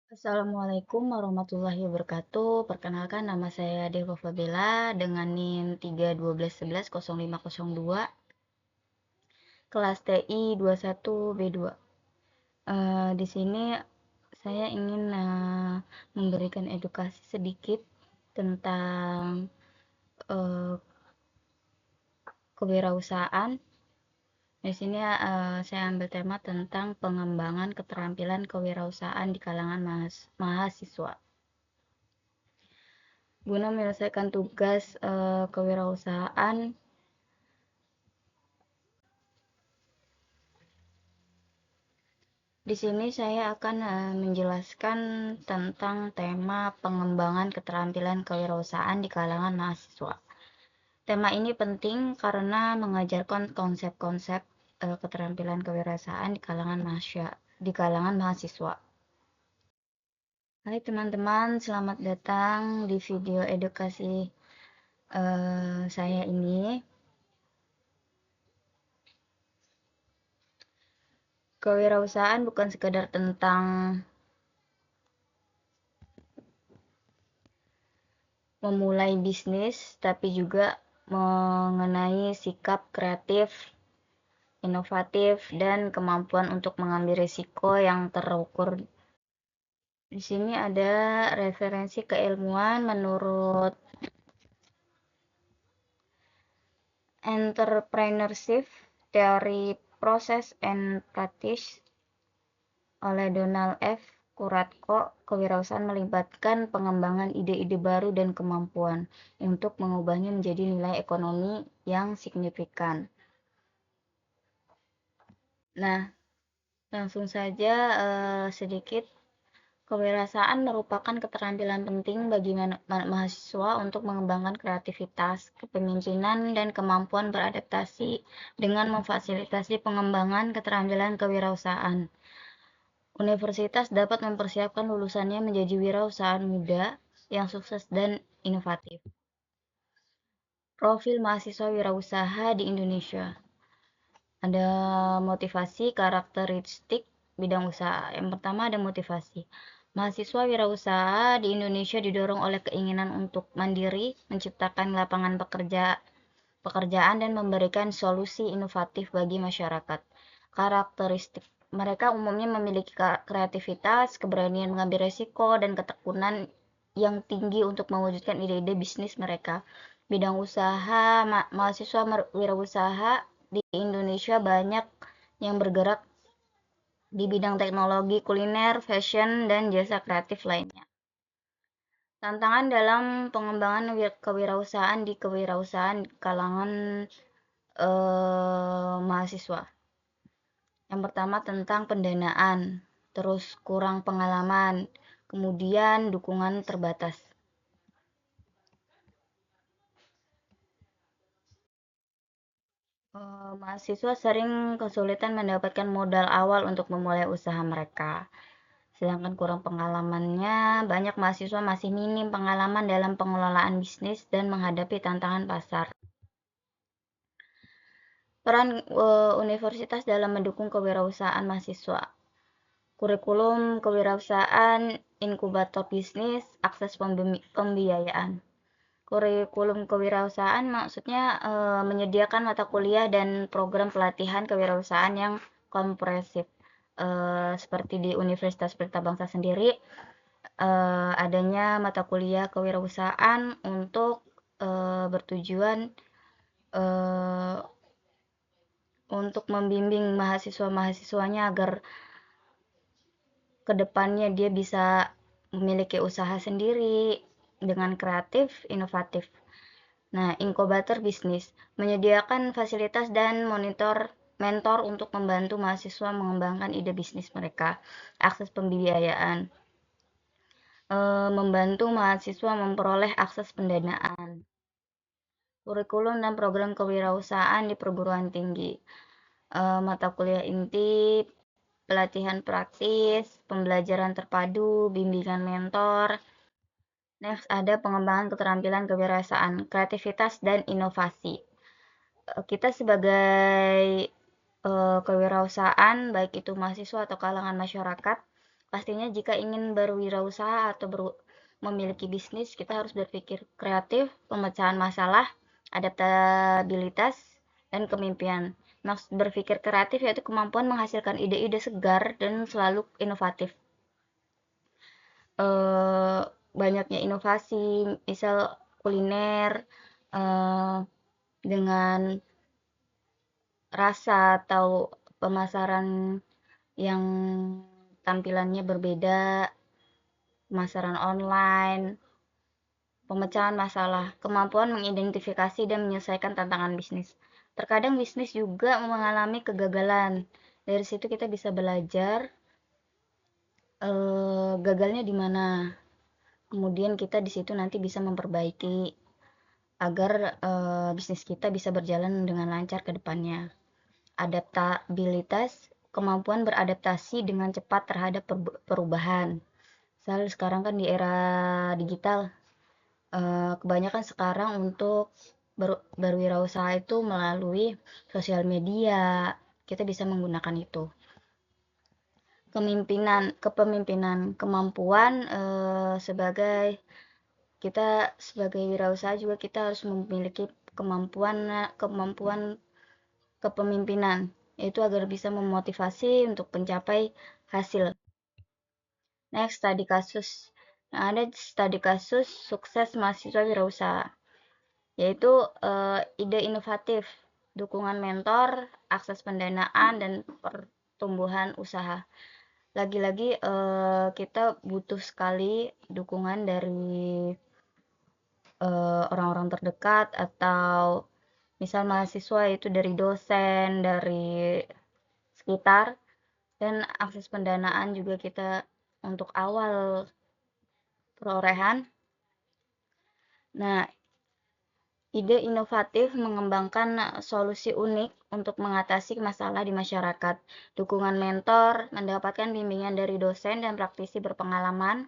Assalamualaikum warahmatullahi wabarakatuh. Perkenalkan nama saya Dewa Fabela dengan NIM 312110502 kelas TI 21B2. Di sini saya ingin memberikan edukasi sedikit tentang eh, kewirausahaan. Di sini saya ambil tema tentang pengembangan keterampilan kewirausahaan di kalangan mahasiswa. Guna menyelesaikan tugas kewirausahaan, di sini saya akan menjelaskan tentang tema pengembangan keterampilan kewirausahaan di kalangan mahasiswa. Tema ini penting karena mengajarkan konsep-konsep keterampilan kewirausahaan di kalangan mahasiswa. Hai teman-teman, selamat datang di video edukasi saya ini. Kewirausahaan bukan sekedar tentang memulai bisnis, tapi juga mengenai sikap kreatif, inovatif, dan kemampuan untuk mengambil risiko yang terukur. Di sini ada referensi keilmuan menurut Entrepreneurship Theory Process and Practice oleh Donald F. Kuratko. Kewirausahaan melibatkan pengembangan ide-ide baru dan kemampuan untuk mengubahnya menjadi nilai ekonomi yang signifikan. Nah, langsung saja sedikit. Kewirausahaan merupakan keterampilan penting bagi mahasiswa untuk mengembangkan kreativitas, kepemimpinan, dan kemampuan beradaptasi dengan memfasilitasi pengembangan keterampilan kewirausahaan. Universitas dapat mempersiapkan lulusannya menjadi wirausahaan muda yang sukses dan inovatif. Profil mahasiswa wirausaha di Indonesia. Ada motivasi, karakteristik, bidang usaha. Yang pertama ada motivasi. Mahasiswa wirausaha di Indonesia didorong oleh keinginan untuk mandiri, menciptakan lapangan pekerjaan, dan memberikan solusi inovatif bagi masyarakat. Karakteristik. Mereka umumnya memiliki kreativitas, keberanian mengambil resiko, dan ketekunan yang tinggi untuk mewujudkan ide-ide bisnis mereka. Bidang usaha, mahasiswa wirausaha di Indonesia banyak yang bergerak di bidang teknologi, kuliner, fashion, dan jasa kreatif lainnya. Tantangan dalam pengembangan kewirausahaan di kewirausahaan kalangan mahasiswa. Yang pertama tentang pendanaan, terus kurang pengalaman, kemudian dukungan terbatas. Mahasiswa sering kesulitan mendapatkan modal awal untuk memulai usaha mereka. Sedangkan kurang pengalamannya, banyak mahasiswa masih minim pengalaman dalam pengelolaan bisnis dan menghadapi tantangan pasar. Peran universitas dalam mendukung kewirausahaan mahasiswa. Kurikulum kewirausahaan, inkubator bisnis, akses pembiayaan. Kurikulum kewirausahaan maksudnya menyediakan mata kuliah dan program pelatihan kewirausahaan yang komprehensif. Seperti di Universitas Pelita Bangsa sendiri, adanya mata kuliah kewirausahaan untuk bertujuan untuk membimbing mahasiswa-mahasiswanya agar kedepannya dia bisa memiliki usaha sendiri dengan kreatif, inovatif. Nah, inkubator bisnis menyediakan fasilitas dan mentor untuk membantu mahasiswa mengembangkan ide bisnis mereka. Akses pembiayaan membantu mahasiswa memperoleh akses pendanaan. Kurikulum dan program kewirausahaan di perguruan tinggi. Mata kuliah inti, pelatihan praktis, pembelajaran terpadu, bimbingan mentor. Next, ada pengembangan keterampilan kewirausahaan, kreativitas, dan inovasi. Kita sebagai kewirausahaan, baik itu mahasiswa atau kalangan masyarakat, Pastinya jika ingin berwirausaha atau memiliki bisnis, kita harus berpikir kreatif, pemecahan masalah, adaptabilitas, dan kemimpinan. Maksud berpikir kreatif yaitu kemampuan menghasilkan ide-ide segar dan selalu inovatif. Banyaknya inovasi, misal kuliner, dengan rasa atau pemasaran yang tampilannya berbeda, pemasaran online, pemecahan masalah, kemampuan mengidentifikasi dan menyelesaikan tantangan bisnis. Terkadang bisnis juga mengalami kegagalan. Dari situ kita bisa belajar gagalnya di mana. Kemudian kita di situ nanti bisa memperbaiki agar bisnis kita bisa berjalan dengan lancar ke depannya. Adaptabilitas, kemampuan beradaptasi dengan cepat terhadap perubahan. Misal sekarang kan di era digital, kebanyakan sekarang untuk berwirausaha itu melalui sosial media, kita bisa menggunakan itu. Kepemimpinan, kemampuan kita sebagai wirausaha juga kita harus memiliki kemampuan kepemimpinan, yaitu agar bisa memotivasi untuk mencapai hasil. Next, studi kasus. Nah, ada studi kasus sukses mahasiswa wirausaha, yaitu ide inovatif, dukungan mentor, akses pendanaan, dan pertumbuhan usaha. Lagi-lagi kita butuh sekali dukungan dari orang-orang terdekat atau misal mahasiswa itu dari dosen, dari sekitar, dan akses pendanaan juga kita untuk awal perolehan. Nah, ide inovatif mengembangkan solusi unik untuk mengatasi masalah di masyarakat. Dukungan mentor, mendapatkan bimbingan dari dosen dan praktisi berpengalaman.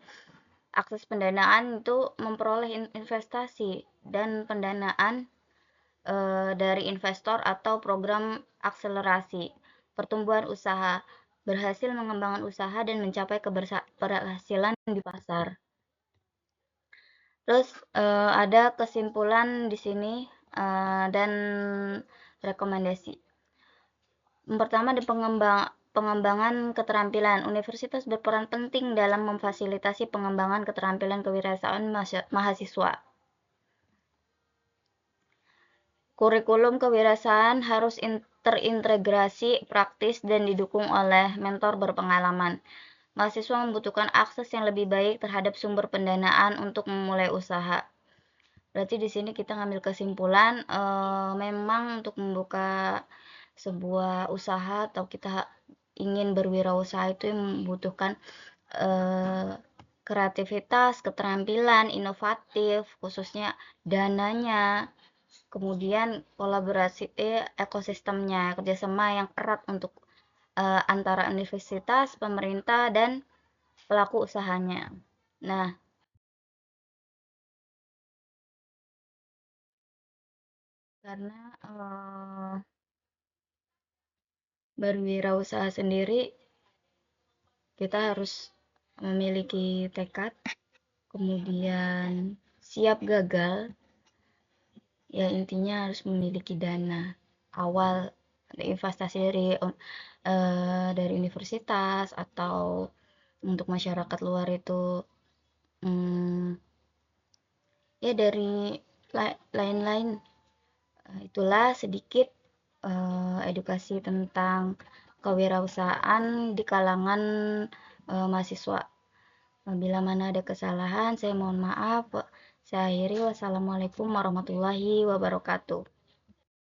Akses pendanaan itu memperoleh investasi dan pendanaan dari investor atau program akselerasi. Pertumbuhan usaha, berhasil mengembangkan usaha dan mencapai keberhasilan di pasar. Terus ada kesimpulan di sini dan rekomendasi. Yang pertama ada pengembangan keterampilan. Universitas berperan penting dalam memfasilitasi pengembangan keterampilan kewirausahaan mahasiswa. Kurikulum kewirausahaan harus terintegrasi praktis dan didukung oleh mentor berpengalaman. Mahasiswa membutuhkan akses yang lebih baik terhadap sumber pendanaan untuk memulai usaha. Berarti di sini kita ngambil kesimpulan memang untuk membuka sebuah usaha atau kita ingin berwirausaha itu membutuhkan kreativitas, keterampilan, inovatif, khususnya dananya, kemudian kolaborasi ekosistemnya, kerjasama yang erat untuk antara universitas, pemerintah, dan pelaku usahanya. Nah, karena berwirausaha sendiri, kita harus memiliki tekad, kemudian siap gagal, ya intinya harus memiliki dana awal investasi dari universitas atau untuk masyarakat luar itu ya dari lain-lain. Itulah sedikit edukasi tentang kewirausahaan di kalangan mahasiswa. Bila mana ada kesalahan, saya mohon maaf. Saya akhiri. Wassalamualaikum warahmatullahi wabarakatuh.